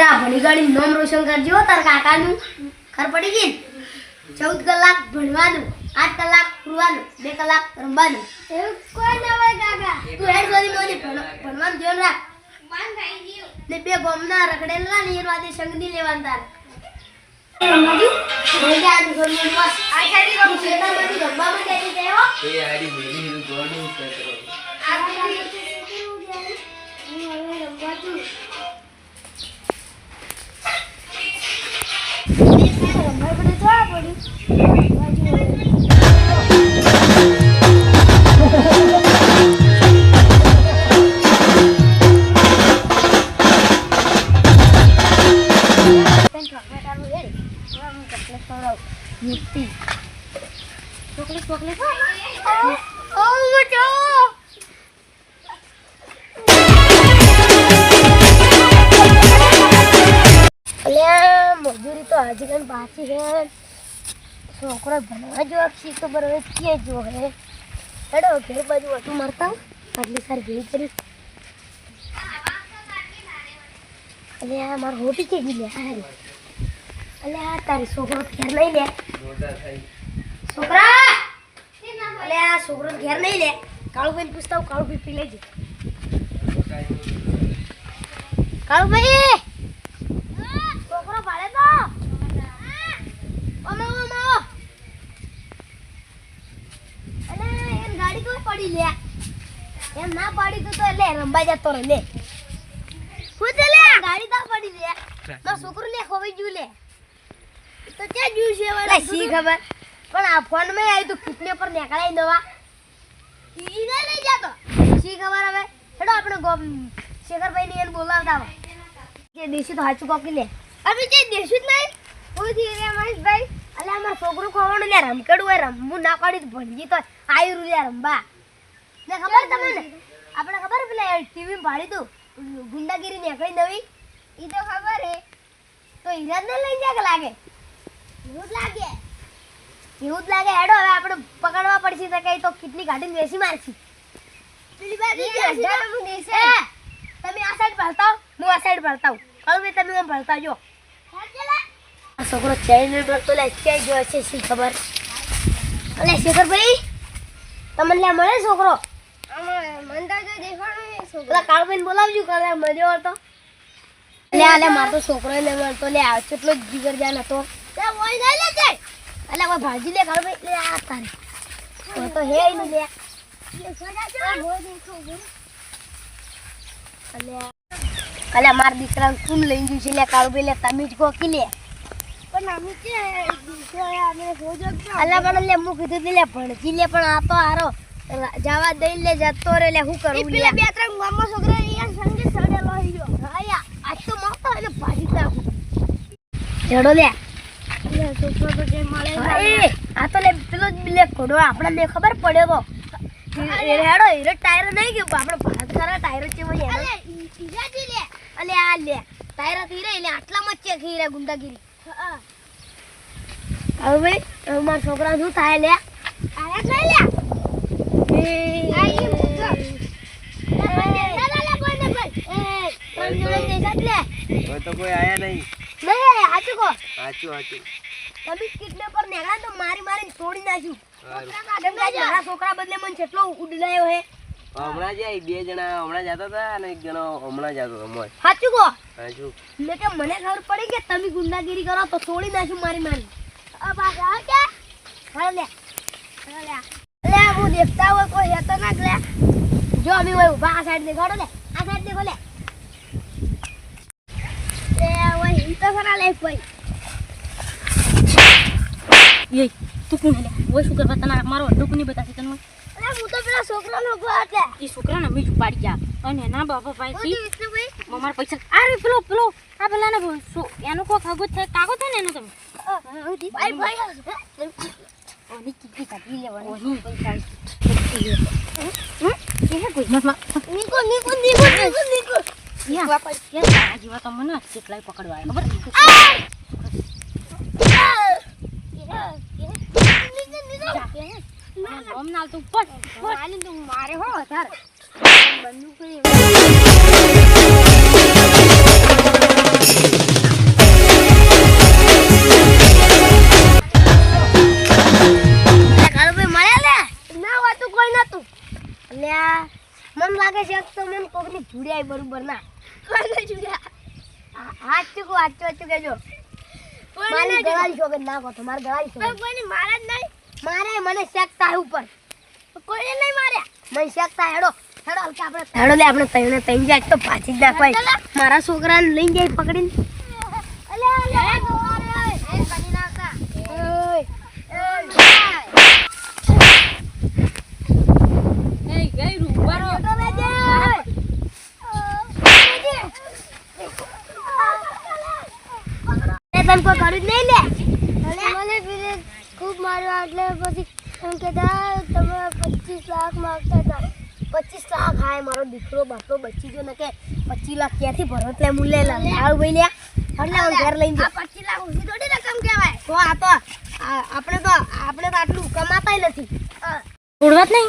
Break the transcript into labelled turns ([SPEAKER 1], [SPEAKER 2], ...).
[SPEAKER 1] જા ભણી ગણી નામ રોશન કરજો તાર કાકાનું ખર પડી ગઈ 14 કલાક ભણવાનું 8 કલાક પૂરવાનું 2 કલાક રમવાનું એવું કોઈ ના હોય કાકા તું હેડ સોરી મોની ભણવાનું ધ્યાન રાખ માન થઈ ગયું ને બે ગોમના રખડેલા ને એ વાદે સંગની લેવાનું તાર રમવાજી ભઈ આ ઘરનો બસ આ સાડી કો ખેતરમાંથી રમવામાં જઈ દેવો એ આડી મેલી ગોડું કરો આ ગાડી હું હવે રમવા છું ચોકલેટ મજૂરી તો આજે કઈ બાકી છે છોકરો ભણવા જો તો બરાબર કે જો હે હેડો ઘેર બાજુ ઓટું મારતા આટલી સારી ભેગી કરી અલે આ માર હોટી કે ગઈ લે હારી અલે આ તારી છોકરો ઘેર નહીં લે છોકરા અલે આ છોકરો ઘેર નહીં લે કાળુભાઈ પૂછતા હું કાળુભાઈ પી લેજે કાળુભાઈ છોકરો ભાડે તો ઓમો અલે એમ ગાડી તો પડી લે એમ ના પડી તો લે રંબા જતો રે લે ખુદ લે ગાડી તો પડી લે તો છોકરો લે ખોવી ગયું લે તો ક્યાં ગયું છે વાલા સી ખબર પણ આ ફોન માં આવી તો કિટને પર નીકળાઈ દવા ઈને લઈ જાતો સી ખબર હવે હેડો આપણે શેખરભાઈ ને એને બોલાવતા કે દેશી તો હાચું કોકી લે અભી જે દેશી જ નહીં ઓથી રે મહેશભાઈ અલે અમાર છોકરો ખવાનું લે રમકડું હોય રમવું ના પાડી ભણજી તો આયુ લે રંબા ને ખબર તમને આપણે ખબર પેલા ટીવી માં પાડી તું ગુંડાગીરી નીકળી નવી ઈ તો ખબર હે તો ઈરાદ ને લઈ જા કે લાગે એવું જ લાગે હેડો હવે આપણે પકડવા પડશે તો કઈ તો કેટલી ગાડીને વેસી મારશી પેલી બાજુ તમે આ સાઈડ ભળતાવ હું આ સાઈડ ભળતાવ હવે તમે એમ ભળતા જો આ છોકરો ચેનલ પર તો લે કે જો છે સી ખબર અલે શેખરભાઈ તમને લે મળે છોકરો મંદા જો દેખાણો છોકરો કાળબેન બોલાવજો કાલે મળ્યો હતો લે માર તો છોકરો લે મળતો લે આ કેટલો જીગર જાન હતો તે ઓય નઈ લે જાય અલે કોઈ ભાજી લે કાળબેન લે આ તારે તો હે ઈ લે અલે માર દીકરા કોણ લઈ ગયું છે લે કાળુભાઈ લે તમે જ કોકી લે પણ અમે કે દીકરા અમે હોજો અલે પણ લે મું કીધું લે ભણજી લે પણ આ તો હારો જવા દઈ લે જતો રે લે હું કરું લે બે ત્રણ ગામમાં છોકરા અહીંયા સંગે સડે લઈ ગયો આયા આજ તો મોટો એટલે ભાજી નાખું જડો લે છોકરો તો જે મળે આ તો લે પેલો લે કોડો આપણે લે ખબર પડ્યો તો હેડો હીરો ટાયર નહીં ગયો આપણે ભારત ખરા ટાયર છે મને અલે ઈજાજી લે અલે આ લે ટાયર થી રે એટલે આટલામાં ચેક હીરા ગુંડાગીરી હવે માર છોકરા શું થાય લે આયા થાય લે આઈ મુજો
[SPEAKER 2] તો કોઈ આયા નહીં
[SPEAKER 1] આચું કો
[SPEAKER 2] આચું
[SPEAKER 1] તમે કિડનેપ પર નેગા તો મારી તોડી નાખ્યું મારા છોકરા બદલે મને કેટલો ઉડલાયો હે
[SPEAKER 2] હમણાં જાય બે જણા હમણાં જતા હતા અને એક જણો હમણાં જતો હતો મોય
[SPEAKER 1] સાચું કો
[SPEAKER 2] સાચું
[SPEAKER 1] લે કે મને ખબર પડી કે તમે ગુંડાગીરી કરો તો તોડી નાખ્યું મારી આ બાગા કે લે હું દેખતા હોય કોઈ હેતો ના લે જો અમે હોય ઉભા આ સાઈડ દેખાડો લે આ સાઈડ દેખો લે ઓય હિંતો ખરા લે કોઈ
[SPEAKER 3] ये तू कौन है वो शुक्र बताना मारो अड्डो को नहीं बता सकता मैं
[SPEAKER 1] अरे હું તો પેલા છોકરાનો ગોત લે
[SPEAKER 3] ये छोकरा ना मैं पाड़ी गया અને ના બાપા ભાઈ થી
[SPEAKER 1] એટલે ભાઈ
[SPEAKER 3] મારા પૈસા અરે પેલો આ પેલા ને એનો કો કાગો છે ને એનો તમે
[SPEAKER 1] ભાઈ
[SPEAKER 3] ઓની કિટલી કાઢી લેવાની ઓની પૈસા એ કોઈ મત
[SPEAKER 1] નીકો
[SPEAKER 3] યા બાપા યા જીવા તો મને કેટલાય પકડવા ખબર ઓમ નાલ તું પટ આલી તું મારે હો તાર બંદૂક
[SPEAKER 1] લ્યા મન લાગે છે તો મને કોકની જુડ્યાય બરોબર ના કોઈને જુડ્યા હાથ ચૂકું કેજો મારી ગળાઈ શોકે ના કહો તમારે ગળાઈ શોકે કોઈને મારે જ નહીં મારે મને શેક થાય ઉપર કોઈને નહીં માર્યા મને શેક થાય હેડો હલકા આપણે તઈને તઈને જાય તો પાછી જ ના કોઈ મારા છોકરાને લઈને જાય પકડીને ખૂબ માર્યો એટલે પછી એમ કહેતા તમે 25 લાખ માંગતા હતા 25 લાખ હાય મારો દીકરો બાપરો બચી ગયો ને કે 25 લાખ ક્યાંથી ભરો એટલે મૂલ્ય લાવ ભાઈ લ્યા એટલે હું ઘર લઈને જા 25 લાખ ઓછી થોડી રકમ કહેવાય તો આપણે તો આટલું કમાતાય નથી
[SPEAKER 3] ઉડવત નહીં